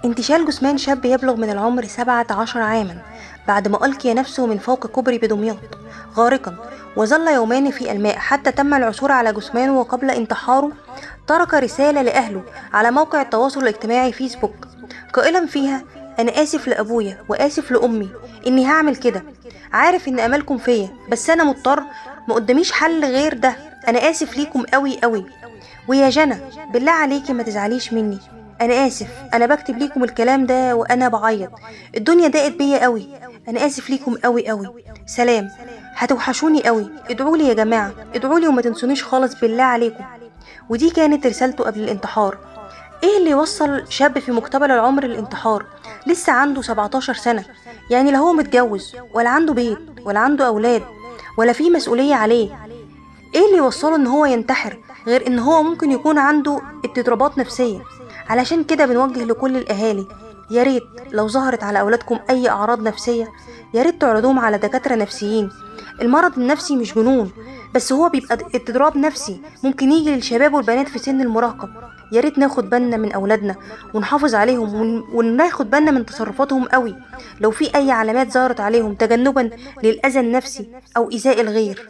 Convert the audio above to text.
انتشال جثمان شاب يبلغ من العمر 17 عاما بعد ما ألقي نفسه من فوق كوبري بدمياط غارقا، وظل يومان في الماء حتى تم العثور على جثمانه. وقبل انتحاره ترك رسالة لأهله على موقع التواصل الاجتماعي فيسبوك قائلا فيها: أنا آسف لأبويا وآسف لأمي إني هعمل كده، عارف إن أملكم فيا بس أنا مضطر، ما قداميش حل غير ده. أنا آسف ليكم قوي قوي، ويا جنى بالله عليكي ما تزعليش مني، انا اسف، انا بكتب ليكم الكلام ده وانا بعيط، الدنيا ضاقت بيا قوي، انا اسف ليكم قوي قوي، سلام، هتوحشوني قوي، ادعولي يا جماعه، ادعولي وما تنسونيش خالص بالله عليكم. ودي كانت رسالته قبل الانتحار. ايه اللي يوصل شاب في مقتبل العمر للانتحار؟ لسه عنده 17 سنه، يعني لا هو متجوز ولا عنده بيت ولا عنده اولاد ولا في مسؤوليه عليه. ايه اللي يوصله ان هو ينتحر غير ان هو ممكن يكون عنده اضطرابات نفسية؟ علشان كده بنوجه لكل الاهالي، يا ريت لو ظهرت على اولادكم اي اعراض نفسية يا ريت تعرضوهم على دكاترة نفسيين. المرض النفسي مش جنون، بس هو بيبقى اضطراب نفسي ممكن يجي للشباب والبنات في سن المراهقة. يا ريت ناخد بالنا من اولادنا ونحافظ عليهم وناخد بالنا من تصرفاتهم قوي لو في اي علامات ظهرت عليهم، تجنبا للاذى النفسي او ايذاء الغير.